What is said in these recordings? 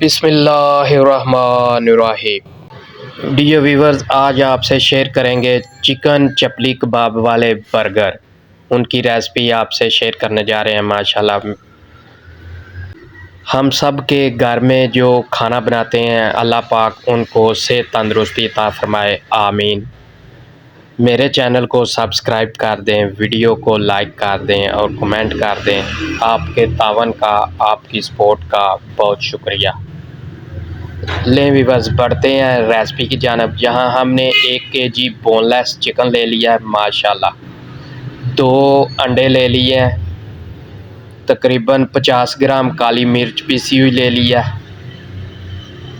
बिस्मिल्लाहिर्रहमानिर्रहीम। Dear viewers, आज आपसे शेयर करेंगे चिकन चपली कबाब वाले बर्गर। उनकी रेसिपी आपसे शेयर करने जा रहे हैं। माशाल्लाह, हम सब के घर में जो खाना बनाते हैं, अल्लाह पाक उनको सेहत तंदुरुस्ती अता फरमाए, आमीन। मेरे चैनल को सब्सक्राइब कर दें, वीडियो को लाइक कर दें और कमेंट कर दें। आपके तावन का, आपकी सपोर्ट का बहुत शुक्रिया। लें व्यूअर्स, बढ़ते हैं रेसिपी की जानब। यहाँ हमने 1 केजी बोनलेस चिकन ले लिया है माशाल्लाह। 2 अंडे ले लिए हैं। तकरीबन 50 ग्राम काली मिर्च पीसी हुई ले लिया है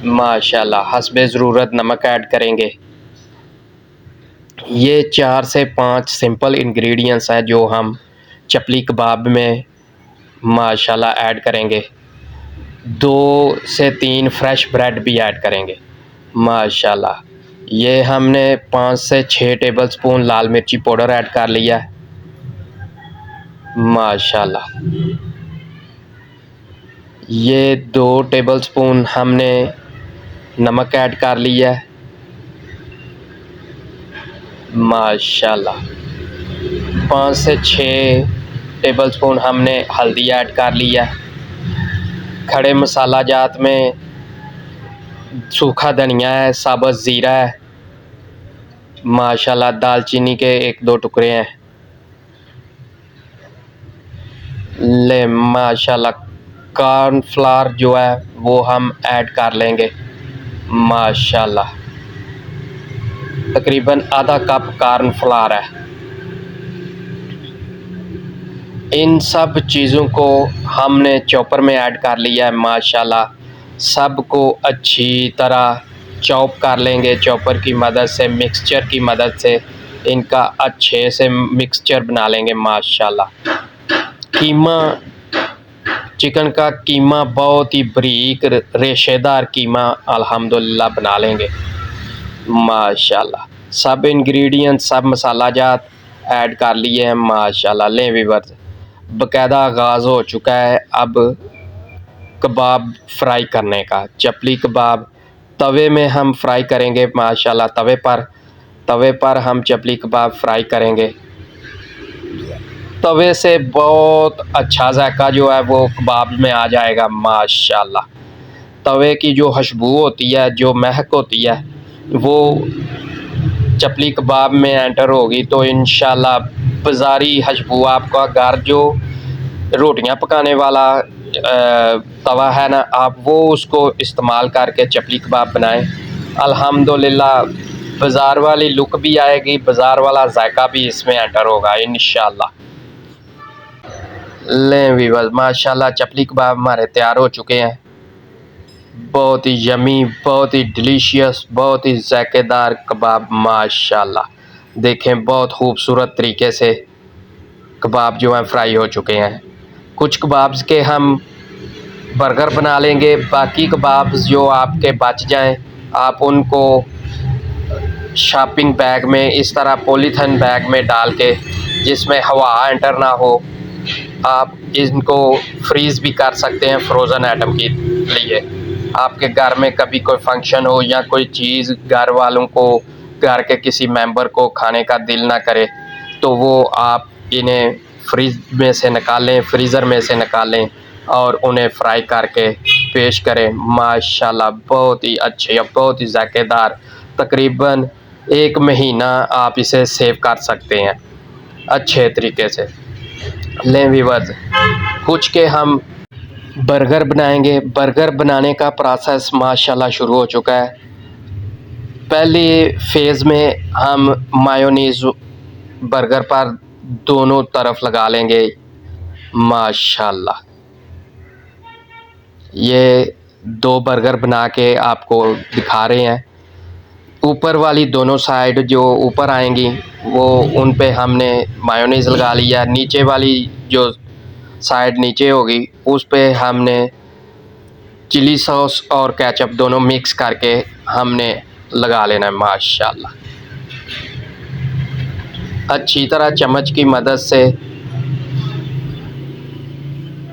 माशाल्लाह। हस्बे ज़रूरत नमक ऐड करेंगे। ये 4 से 5 सिंपल इंग्रेडिएंट्स हैं जो हम चपली कबाब में माशाल्लाह ऐड करेंगे। 2 से 3 फ्रेश ब्रेड भी ऐड करेंगे माशाल्लाह। ये हमने 5 से 6 टेबलस्पून लाल मिर्ची पाउडर ऐड कर लिया है माशाल्लाह। ये 2 टेबलस्पून हमने नमक ऐड कर लिया है माशाल्लाह। 5 से 6 टेबलस्पून हमने हल्दी ऐड कर लिया है। खड़े मसाला जात में सूखा धनिया है, साबुत ज़ीरा है माशाल्लाह। दालचीनी के 1-2 टुकड़े हैं ले माशाल्लाह। कॉर्नफ्लावर जो है वो हम ऐड कर लेंगे माशाल्लाह। तकरीबन आधा कप कॉर्नफ्लावर है। इन सब चीज़ों को हमने चॉपर में ऐड कर लिया है माशाल्लाह। सबको अच्छी तरह चॉप कर लेंगे चॉपर की मदद से, मिक्सचर की मदद से इनका अच्छे से मिक्सचर बना लेंगे माशाल्लाह। कीमा, चिकन का कीमा बहुत ही बारीक रेशेदार कीमा अल्हम्दुलिल्लाह बना लेंगे माशाल्लाह। सब इंग्रेडिएंट, सब मसाला जात ऐड कर लिए हैं माशाल्लाह। लें व्यूअर्स, बाकायदा आगाज़ हो चुका है अब कबाब फ्राई करने का। चपली कबाब तवे में हम फ्राई करेंगे माशाल्लाह। तवे पर हम चपली कबाब फ्राई करेंगे। तवे से बहुत अच्छा जायका जो है वो कबाब में आ जाएगा माशाल्लाह। तवे की जो खुशबू होती है, जो महक होती है, वो चपली कबाब में एंटर होगी तो इंशाल्लाह बाज़ारी खुशबू आपका घर जो रोटियां पकाने वाला तवा है ना, आप वो उसको इस्तेमाल करके चपली कबाब बनाएं। अल्हम्दुलिल्लाह बाज़ार वाली लुक भी आएगी, बाज़ार वाला जायका भी इसमें एंटर होगा इंशाल्लाह। लें व्यूअर्स, माशाल्लाह चपली कबाब हमारे तैयार हो चुके हैं। बहुत ही यमी, बहुत ही डिलीशियस, बहुत ही जायकेदार कबाब माशाल्लाह। देखें, बहुत खूबसूरत तरीके से कबाब जो हैं फ्राई हो चुके हैं। कुछ कबाब्स के हम बर्गर बना लेंगे। बाकी कबाब्स जो आपके बच जाएं, आप उनको शॉपिंग बैग में, इस तरह पॉलीथीन बैग में डाल के, जिसमें हवा एंटर ना हो, आप इनको फ्रीज़ भी कर सकते हैं फ्रोज़न आइटम के लिए। आपके घर में कभी कोई फंक्शन हो या कोई चीज़ घर वालों को, घर के किसी मेंबर को खाने का दिल ना करे, तो वो आप इन्हें फ्रीज में से निकालें, फ्रीज़र में से निकालें और उन्हें फ्राई करके पेश करें माशाल्लाह। बहुत ही अच्छे और बहुत ही जायकेदार, तकरीबन 1 महीना आप इसे सेव कर सकते हैं अच्छे तरीके से। लें व्यूअर्स, कुछ के हम बर्गर बनाएंगे। बर्गर बनाने का प्रोसेस माशाल्लाह शुरू हो चुका है। पहले फेज़ में हम मायोनीज़ बर्गर पर दोनों तरफ लगा लेंगे माशाल्लाह। ये 2 बर्गर बना के आपको दिखा रहे हैं। ऊपर वाली दोनों साइड जो ऊपर आएंगी वो, उन पे हमने मायोनीज़ लगा लिया। नीचे वाली जो साइड नीचे होगी उस पे हमने चिली सॉस और केचप दोनों मिक्स करके हमने लगा लेना है माशाल्लाह। अच्छी तरह चम्मच की मदद से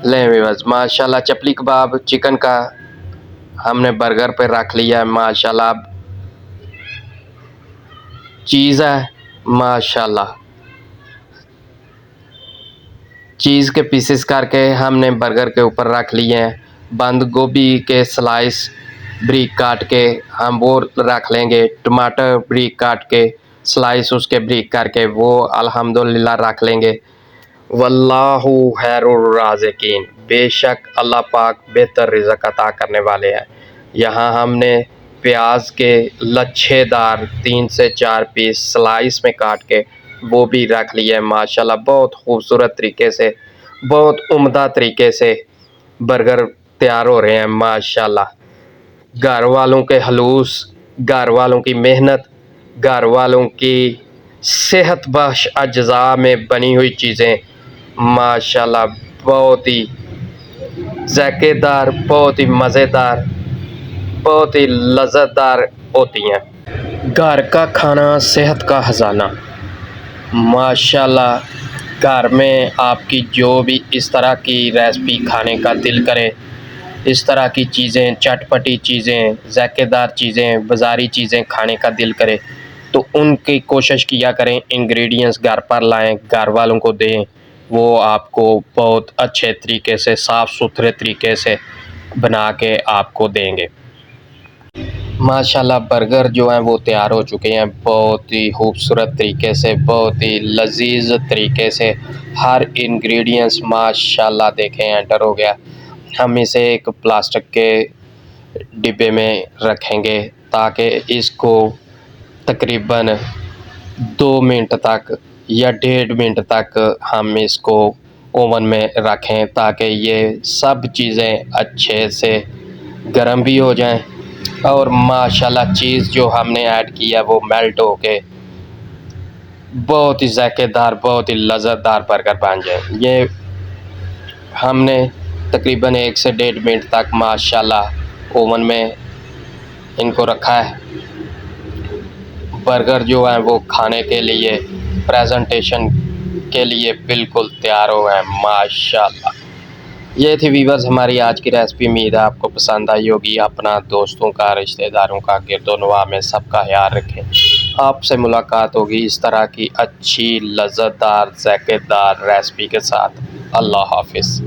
लें व्यूअर्स, माशाल्लाह चपली कबाब चिकन का हमने बर्गर पे रख लिया है माशाल्लाह। चीज़ है माशाल्लाह, चीज़ के पीसेस करके हमने बर्गर के ऊपर रख लिए हैं। बंद गोभी के स्लाइस ब्रीक काट के हम वो रख लेंगे। टमाटर ब्रीक काट के स्लाइस उसके ब्रीक करके वो अल्हम्दुलिल्लाह रख लेंगे। वल्लाहु खैरुर राज़िकीन, बेशक अल्लाह पाक बेहतर रिज़्क़ अता करने वाले हैं। यहाँ हमने प्याज के लच्छेदार 3 से 4 पीस स्लाइस में काट के वो भी रख लिए हैं माशाल्लाह। बहुत खूबसूरत तरीके से, बहुत उम्दा तरीके से बर्गर तैयार हो रहे हैं माशाल्लाह। घर वालों के हलूस, घर वालों की मेहनत, घर वालों की सेहत बख्श अज्जा में बनी हुई चीज़ें माशाल्लाह बहुत ही ज़ायकेदार, बहुत ही मज़ेदार, बहुत ही लज़्ज़तदार होती हैं। घर का खाना सेहत का ख़जाना माशाल्लाह। घर में आपकी जो भी इस तरह की रेसिपी खाने का दिल करे, इस तरह की चीज़ें, चटपटी चीज़ें, ज़ायकेदार चीज़ें, बाज़ारी चीज़ें खाने का दिल करे तो उनकी कोशिश किया करें इंग्रेडिएंट्स घर पर लाएं, घर वालों को दें। वो आपको बहुत अच्छे तरीके से, साफ़ सुथरे तरीके से बना के आपको देंगे माशाल्लाह। बर्गर जो हैं वो तैयार हो चुके हैं बहुत ही खूबसूरत तरीके से, बहुत ही लजीज तरीके से। हर इंग्रेडिएंट्स माशाल्लाह देखें एंटर हो गया। हम इसे एक प्लास्टिक के डिब्बे में रखेंगे ताकि इसको तकरीबन 2 मिनट तक या 1.5 मिनट तक हम इसको ओवन में रखें ताकि ये सब चीज़ें अच्छे से गर्म भी हो जाएं और माशाल्लाह चीज़ जो हमने ऐड किया वो मेल्ट हो के बहुत ही ज़ायकेदार, बहुत ही लज़्ज़तदार बर्गर बन जाए। ये हमने तकरीबन 1 से 1.5 मिनट तक माशाल्लाह ओवन में इनको रखा है। बर्गर जो है वो खाने के लिए, प्रेजेंटेशन के लिए बिल्कुल तैयार हो गए हैं माशाल्लाह। ये थी वीवर्स हमारी आज की रेसिपी। उम्मीद है आपको पसंद आई होगी। अपना दोस्तों का, रिश्तेदारों का, गिरदोनवा में सबका ख्याल रखें। आपसे मुलाकात होगी इस तरह की अच्छी लज़्ज़तदार ज़ायकेदार रेसिपी के साथ। अल्लाह हाफ़िज़।